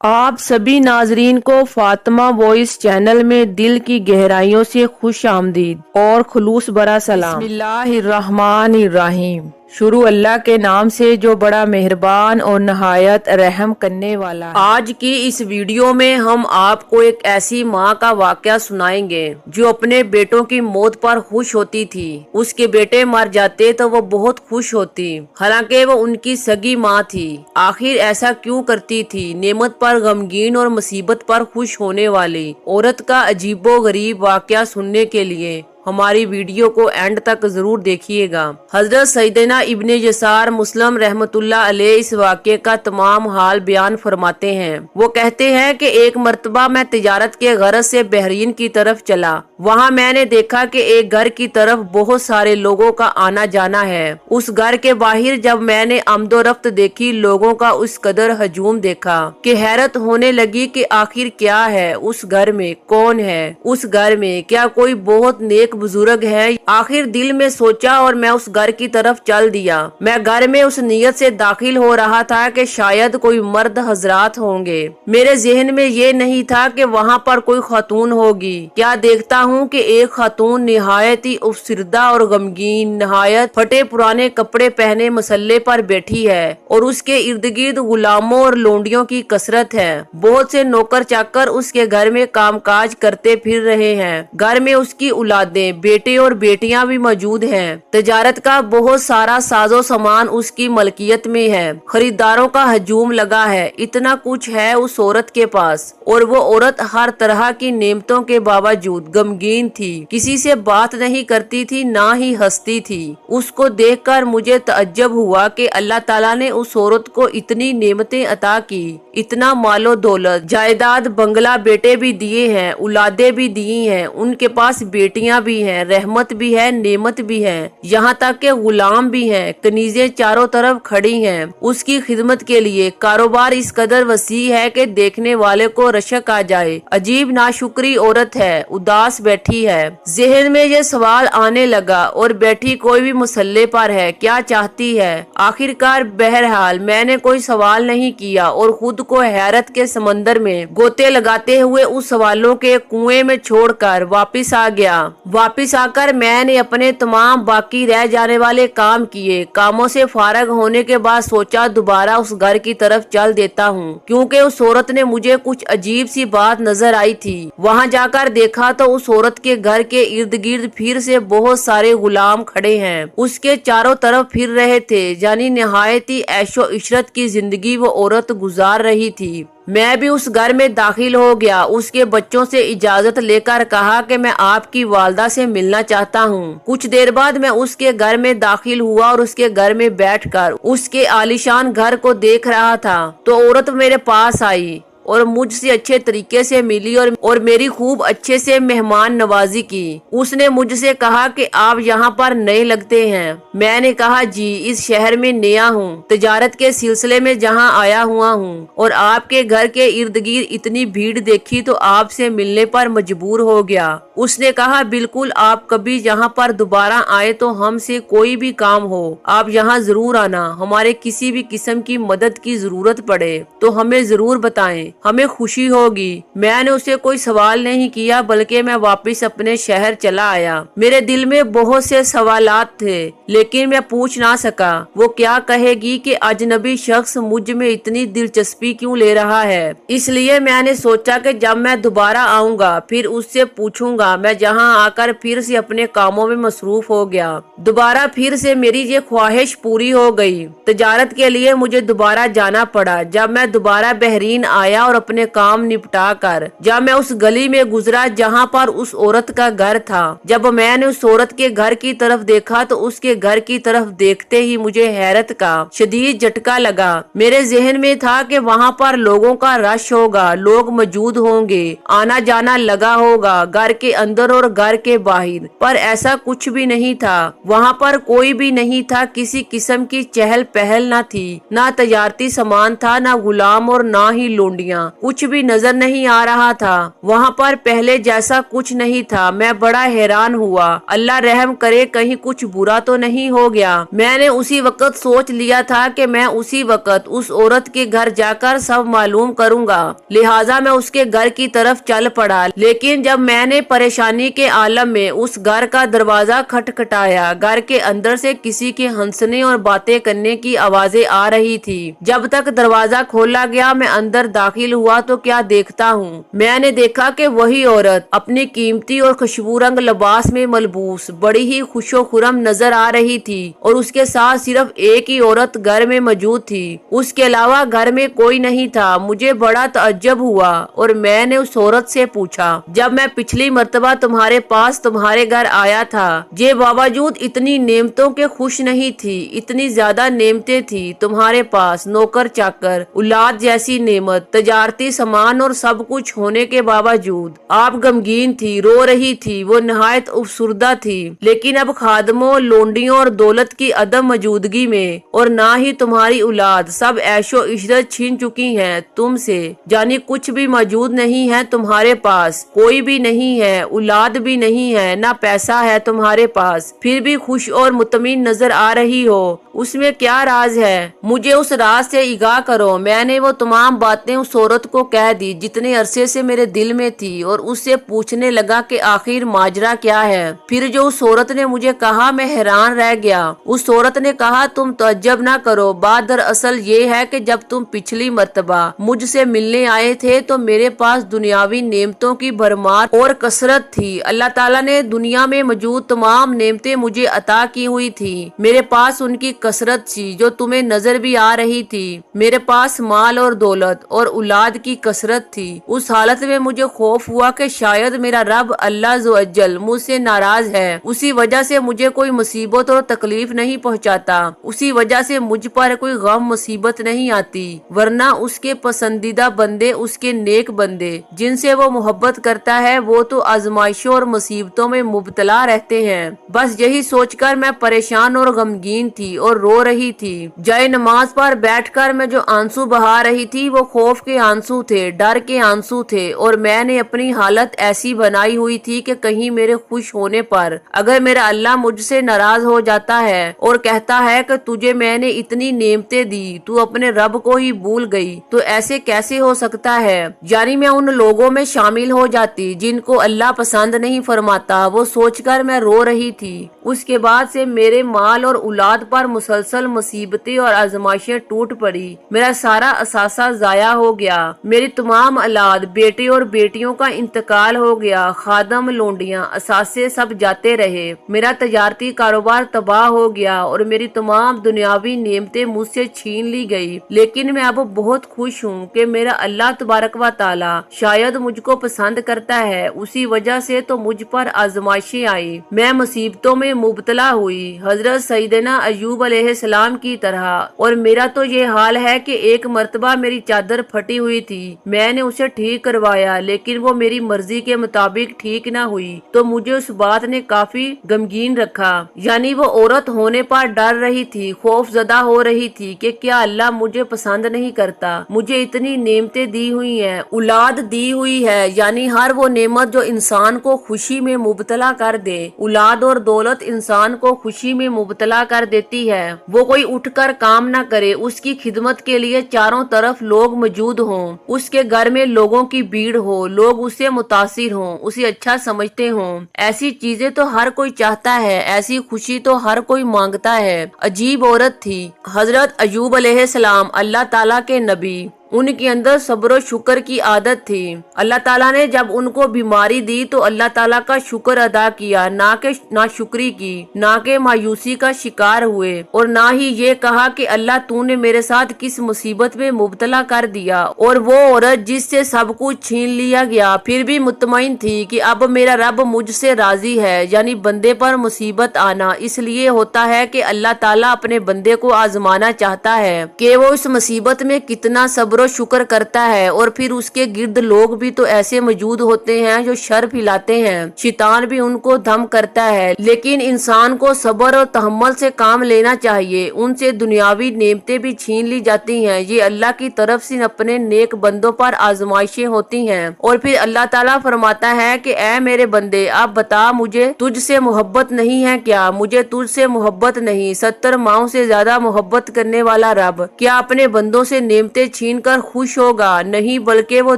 आप सभी नाजरीन को फातिमा वॉइस चैनल में दिल की गहराइयों से खुश आमदीद और खुलूस भरा सलाम। बिस्मिल्लाहिर्रहमानिर्रहीम। शुरू अल्लाह के नाम से जो बड़ा मेहरबान और नहायत रहम करने वाला है। आज की इस वीडियो में हम आपको एक ऐसी माँ का वाकया सुनाएंगे जो अपने बेटों की मौत पर खुश होती थी। उसके बेटे मर जाते तो वो बहुत खुश होती, हालांकि वो उनकी सगी माँ थी। आखिर ऐसा क्यों करती थी? नेमत पर गमगीन और मुसीबत पर खुश होने वाली औरत का अजीबो गरीब वाकया सुनने के लिए हमारी वीडियो को एंड तक जरूर देखिएगा। हजरत सैयदना इब्ने यसार मुस्लिम रहमतुल्लाह अलैह इस वाक़े का तमाम हाल बयान फरमाते हैं। वो कहते हैं कि एक मर्तबा मैं तिजारत के गरज से बहरीन की तरफ चला। वहाँ मैंने देखा कि एक घर की तरफ बहुत सारे लोगों का आना जाना है। उस घर के बाहर जब मैंने आमदोरफ्त देखी, लोगों का उस कदर हजूम देखा कि हैरत होने लगी कि आखिर क्या है उस घर में, कौन है उस घर में, क्या कोई बहुत नेक बुजुर्ग है? आखिर दिल में सोचा और मैं उस घर की तरफ चल दिया। मैं घर में उस नियत से दाखिल हो रहा था कि शायद कोई मर्द हजरात होंगे। मेरे जहन में ये नहीं था कि वहाँ पर कोई खातून होगी। क्या देखता हूँ कि एक खातून निहायत ही उपसिरदा और गमगीन, नहायत फटे पुराने कपड़े पहने मसल्ले पर बैठी है और उसके इर्द गिर्द गुलामों और लोंडियों की कसरत है। बहुत से नौकर चाकर उसके घर में कामकाज करते फिर रहे हैं। घर में उसकी औलादें, बेटे और बेटियां भी मौजूद हैं। तिजारत का बहुत सारा साजो सामान उसकी मलकियत में है। खरीदारों का हजूम लगा है। इतना कुछ है उस औरत के पास और वो औरत हर तरह की नेमतों के बावजूद गमगीन थी। किसी से बात नहीं करती थी, ना ही हंसती थी। उसको देखकर मुझे तअज्जुब हुआ कि अल्लाह ताला ने उस औरत को इतनी नेमतें अता की, इतना मालो दौलत, जायदाद, बंगला, बेटे भी दिए हैं, औलादे भी दी हैं, उनके पास बेटियां भी हैं, रहमत भी है, नेमत भी है, यहाँ तक के गुलाम भी हैं। कनीजें चारों तरफ खड़ी हैं उसकी खिदमत के लिए। कारोबार इस कदर वसी है कि देखने वाले को रशक आ जाए। अजीब नाशुक्री औरत है, उदास बैठी है। जहन में ये सवाल आने लगा, और बैठी कोई भी मुसल्ले पर है, क्या चाहती है? आखिरकार बहरहाल मैंने कोई सवाल नहीं किया और खुद को हैरत के समंदर में गोते लगाते हुए उस सवालों के कुएं में छोड़कर वापिस आ गया। वापिस आकर मैंने अपने तमाम बाकी रह जाने वाले काम किए। कामों से फारग होने के बाद सोचा दोबारा उस घर की तरफ चल देता हूँ, क्योंकि उस औरत ने मुझे कुछ अजीब सी बात नजर आई थी। वहाँ जाकर देखा तो उस औरत के घर के इर्द गिर्द फिर से बहुत सारे गुलाम खड़े हैं, उसके चारों तरफ फिर रहे थे। यानी निहायत ही ऐशो इशरत की जिंदगी वो औरत गुजार रही थी। मैं भी उस घर में दाखिल हो गया। उसके बच्चों से इजाजत लेकर कहा कि मैं आपकी वालदा से मिलना चाहता हूँ। कुछ देर बाद मैं उसके घर में दाखिल हुआ और उसके घर में बैठकर उसके आलीशान घर को देख रहा था तो औरत मेरे पास आई और मुझसे अच्छे तरीके से मिली और मेरी खूब अच्छे से मेहमान नवाजी की। उसने मुझसे कहा कि आप यहाँ पर नए लगते हैं। मैंने कहा जी, इस शहर में नया हूँ, तिजारत के सिलसिले में जहाँ आया हुआ हूँ, और आपके घर के इर्द गिर्द इतनी भीड़ देखी तो आपसे मिलने पर मजबूर हो गया। उसने कहा बिल्कुल, आप कभी यहाँ पर दोबारा आए तो हमसे कोई भी काम हो आप यहाँ जरूर आना। हमारे किसी भी किस्म की मदद की जरूरत पड़े तो हमें जरूर बताएं, हमें खुशी होगी। मैंने उसे कोई सवाल नहीं किया, बल्कि मैं वापस अपने शहर चला आया। मेरे दिल में बहुत से सवालात थे, लेकिन मैं पूछ ना सका। वो क्या कहेगी कि अजनबी शख्स मुझ में इतनी दिलचस्पी क्यों ले रहा है। इसलिए मैंने सोचा कि जब मैं दोबारा आऊंगा फिर उससे पूछूंगा। मैं जहां आकर फिर से अपने कामों में मसरूफ हो गया। दोबारा फिर से मेरी ये ख्वाहिश पूरी हो गई। तिजारत के लिए मुझे दोबारा जाना पड़ा। जब मैं दोबारा बहरीन आया और अपने काम निपटा कर जब मैं उस गली में गुजरा जहाँ पर उस औरत का घर था, जब मैंने उस औरत के घर की तरफ देखा तो उसके घर की तरफ देखते ही मुझे हैरत का शदीद झटका लगा। मेरे जहन में था कि वहाँ पर लोगों का रश होगा, लोग मौजूद होंगे, आना जाना लगा होगा घर के अंदर और घर के बाहर, पर ऐसा कुछ भी नहीं था। वहाँ पर कोई भी नहीं था। किसी किस्म की चहल पहल न थी, ना तजारती सामान था, ना गुलाम और ना ही लोंडियां। लोंडियां, कुछ भी नजर नहीं आ रहा था। वहाँ पर पहले जैसा कुछ नहीं था। मैं बड़ा हैरान हुआ। अल्लाह रहम करे कहीं कुछ बुरा तो नहीं हो गया। मैंने उसी वक्त सोच लिया था कि मैं उसी वक्त उस औरत के घर जाकर सब मालूम करूंगा, लिहाजा मैं उसके घर की तरफ चल पड़ा। लेकिन जब मैंने परेशानी के आलम में उस घर का दरवाजा खटखटाया, घर के अंदर से किसी के हंसने और बातें करने की आवाजें आ रही थी। जब तक दरवाजा खोला गया, मैं अंदर दाखिल हुआ तो क्या देखता हूँ, मैंने देखा कि वही औरत अपनी कीमती और खुशबू रंग लिबास में मलबूस बड़ी ही खुशो खुरम नजर आ रही थी और उसके साथ सिर्फ एक ही औरत घर में मौजूद थी। उसके अलावा घर में कोई नहीं था। मुझे बड़ा तअज्जुब हुआ और मैंने उस औरत से पूछा, जब मैं पिछली मर्तबा तुम्हारे पास तुम्हारे घर आया था, ये बावजूद इतनी नेमतों के खुश नहीं थी, इतनी ज्यादा नेमतें थी तुम्हारे पास, नौकर चाकर, औलाद जैसी नेमत, तजारती सामान और सब कुछ होने के बावजूद आप गमगीन थी, रो रही थी, वो नहायत अफसुर्दा थी। लेकिन अब खादमों, लोंडियों और दौलत की अदम मौजूदगी में और ना ही तुम्हारी औलाद, सब ऐशो इशरत छीन चुकी हैं तुमसे, यानी कुछ भी मौजूद नहीं है तुम्हारे पास, कोई भी नहीं है, औलाद भी नहीं है, ना पैसा है तुम्हारे पास, फिर भी खुश और मुतमिन नजर आ रही हो। उसमें क्या राज है? मुझे उस राज से आगाह करो। मैंने वो तमाम बातें उस औरत को कह दी जितने अरसे से मेरे दिल में थी और उससे पूछने लगा कि आखिर माजरा क्या है। फिर जो उस औरत ने मुझे कहा, मैं हैरान रह गया। उस औरत ने कहा, तुम तअज्जुब ना करो, बात दरअसल ये है कि जब तुम पिछली मर्तबा मुझसे मिलने आए थे तो मेरे पास दुनियावी नेमतों की भरमार और कसरत थी। अल्लाह ताला ने दुनिया में मौजूद तमाम नेमतें मुझे अता की हुई थी। मेरे पास उनकी कसरत थी जो तुम्हें नजर भी आ रही थी। मेरे पास माल और दौलत और औलाद की कसरत थी। उस हालत में मुझे खौफ हुआ कि शायद मेरा रब अल्लाह अज़्ज़वजल मुझसे नाराज है, उसी वजह से मुझे कोई मुसीबत और तकलीफ नहीं पहुंचाता, उसी वजह से मुझ पर कोई गम मुसीबत नहीं आती, वरना उसके पसंदीदा बंदे, उसके नेक बंदे जिनसे वो मोहब्बत करता है, वो तो आजमाइशों और मुसीबतों में मुब्तला रहते हैं। बस यही सोचकर मैं परेशान और गमगीन थी और रो रही थी। जाए नमाज पर बैठकर मैं जो आंसू बहा रही थी वो खौफ के आंसू थे, डर के आंसू थे और मैंने अपनी हालत ऐसी बनाई हुई थी कि कहीं मेरे खुश होने पर अगर मेरा अल्लाह मुझसे नाराज हो जाता है और कहता है कि तुझे मैंने इतनी नेमतें दी, तू अपने रब को ही भूल गई, तो ऐसे कैसे हो सकता है? यानी मैं उन लोगों में शामिल हो जाती जिनको अल्लाह पसंद नहीं फरमाता। वो सोचकर मैं रो रही थी। उसके बाद से मेरे माल और औलाद पर मुसलसल मुसीबतें और आजमाइशें टूट पड़ी। मेरा सारा असासा जाया हो गया। मेरी तमाम औलाद, बेटे और बेटियों का इंतकाल हो गया। खादम, लोंडियां, असासे सब जाते रहे। मेरा तजारती कारोबार तबाह हो गया और मेरी तमाम दुनियावी नेमतें मुझसे छीन ली गई। लेकिन मैं अब बहुत खुश हूँ कि मेरा अल्लाह तबारक व तआला शायद मुझको पसंद करता है, उसी वजह से तो मुझ पर आजमाइशें आई, मैं मुसीबतों में मुब्तला हुई, हजरत सईदना अय्यूब अलैहिस्सलाम की तरह। और मेरा तो ये हाल है कि एक मर्तबा मेरी चादर फटी हुई थी, मैंने उसे ठीक करवाया, लेकिन वो मेरी मर्जी के मुताबिक ठीक ना हुई, तो मुझे उस बात ने काफी गमगीन रखा। यानी वो औरत होने पर डर रही थी, खौफजदा हो रही थी कि क्या अल्लाह मुझे पसंद नहीं करता, मुझे इतनी नेमतें दी हुई हैं, औलाद दी हुई है, यानी हर वो नेमत जो इंसान को खुशी में मुब्तला कर दे। औलाद और दौलत इंसान को खुशी में मुब्तला कर देती है। वो कोई उठकर काम ना करे, उसकी खिदमत के लिए चारों तरफ लोग मौजूद हों, उसके घर में लोगों की भीड़ हो, लोग उससे मुतासिर हों, उसे अच्छा समझते हों। ऐसी चीजें तो हर कोई चाहता है, ऐसी खुशी तो हर कोई मांगता है। अजीब औरत थी हजरत अय्यूब अलैहिस्सलाम, अल्लाह ताला के नबी। उनके अंदर सब्र और शुक्र की आदत थी। अल्लाह ताला ने जब उनको बीमारी दी तो अल्लाह ताला का शुक्र अदा किया, ना शुक्री की, ना के मायूसी का शिकार हुए और ना ही ये कहा कि अल्लाह तूने मेरे साथ किस मुसीबत में मुब्तला कर दिया। और वो औरत जिससे सब कुछ छीन लिया गया फिर भी मुतमईन थी कि अब मेरा रब मुझसे राजी है। यानी बंदे पर मुसीबत आना इसलिए होता है कि अल्लाह ताला अपने बंदे को आजमाना चाहता है कि वो इस मुसीबत में कितना सब्र सब्र और शुक्र करता है और फिर उसके गिर्द लोग भी तो ऐसे मौजूद होते हैं जो शर फैलाते हैं, शैतान भी उनको धम करता है। लेकिन इंसान को सब्र और तहम्मुल से काम लेना चाहिए। उनसे दुनियावी नेमतें भी छीन ली जाती हैं। ये अल्लाह की तरफ से अपने नेक बंदों पर आजमाइशें होती हैं। और फिर अल्लाह ताला फरमाता है कि ऐ मेरे बंदे, अब बता मुझे तुझसे मोहब्बत नहीं है क्या? मुझे तुझसे मोहब्बत नहीं, 70 माओं से ज्यादा मोहब्बत करने वाला रब क्या अपने बंदों से नेमतें छीन कर खुश होगा? नहीं, बल्कि वो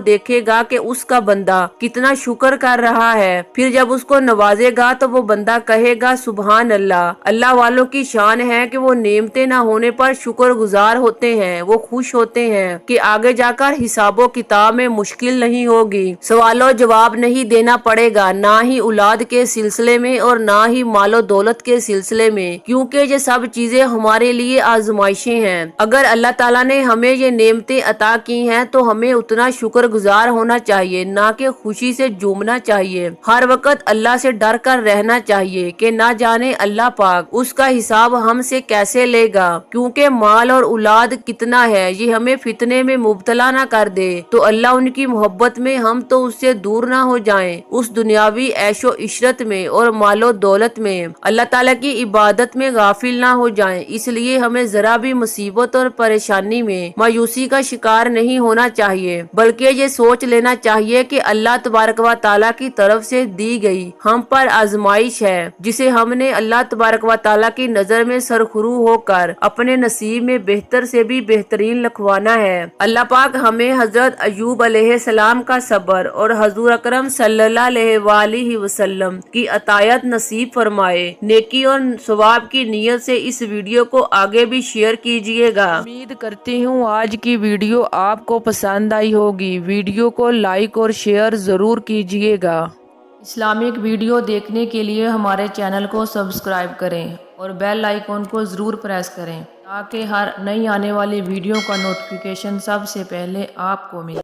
देखेगा कि उसका बंदा कितना शुक्र कर रहा है। फिर जब उसको नवाजेगा तो वो बंदा कहेगा सुबहान अल्लाह। अल्लाह वालों की शान है कि वो नेमतें न होने पर शुक्र गुजार होते हैं। वो खुश होते हैं कि आगे जाकर हिसाबो किताब में मुश्किल नहीं होगी, सवालों जवाब नहीं देना पड़ेगा, ना ही औलाद के सिलसिले में और ना ही मालो दौलत के सिलसिले में, क्योंकि ये सब चीजें हमारे लिए आजमाइशें हैं। अगर अल्लाह ताला ने हमें ये नेमतें अता की हैं तो हमें उतना शुक्रगुजार होना चाहिए, ना कि खुशी से झूमना चाहिए। हर वक्त अल्लाह से डर कर रहना चाहिए कि ना जाने अल्लाह पाक उसका हिसाब हमसे कैसे लेगा, क्योंकि माल और औलाद कितना है ये हमें फितने में मुब्तला ना कर दे तो अल्लाह उनकी मोहब्बत में हम तो उससे दूर ना हो जाएं। उस दुनियावी ऐशो इशरत में और मालो दौलत में अल्लाह ताला की इबादत में गाफिल ना हो जाएं। इसलिए हमें जरा भी मुसीबत और परेशानी में मायूसी का शिकार नहीं होना चाहिए, बल्कि ये सोच लेना चाहिए कि अल्लाह तबारक व ताला की तरफ से दी गई हम पर आजमाइश है, जिसे हमने अल्लाह तबारक व ताला की नजर में सरखुरू होकर अपने नसीब में बेहतर से भी बेहतरीन लिखवाना है। अल्लाह पाक हमें हजरत अयूब अलैहिस्सलाम का सब्र और हजूर अकरम सल्लल्लाहु अलैहि वसल्लम की अतायत नसीब फरमाए। नेकी और सवाब की नीयत से इस वीडियो को आगे भी शेयर कीजिएगा। उम्मीद करती हूँ आज की वीडियो आपको पसंद आई होगी। वीडियो को लाइक और शेयर जरूर कीजिएगा। इस्लामिक वीडियो देखने के लिए हमारे चैनल को सब्सक्राइब करें और बेल आइकॉन को जरूर प्रेस करें ताकि हर नई आने वाली वीडियो का नोटिफिकेशन सबसे पहले आपको मिले।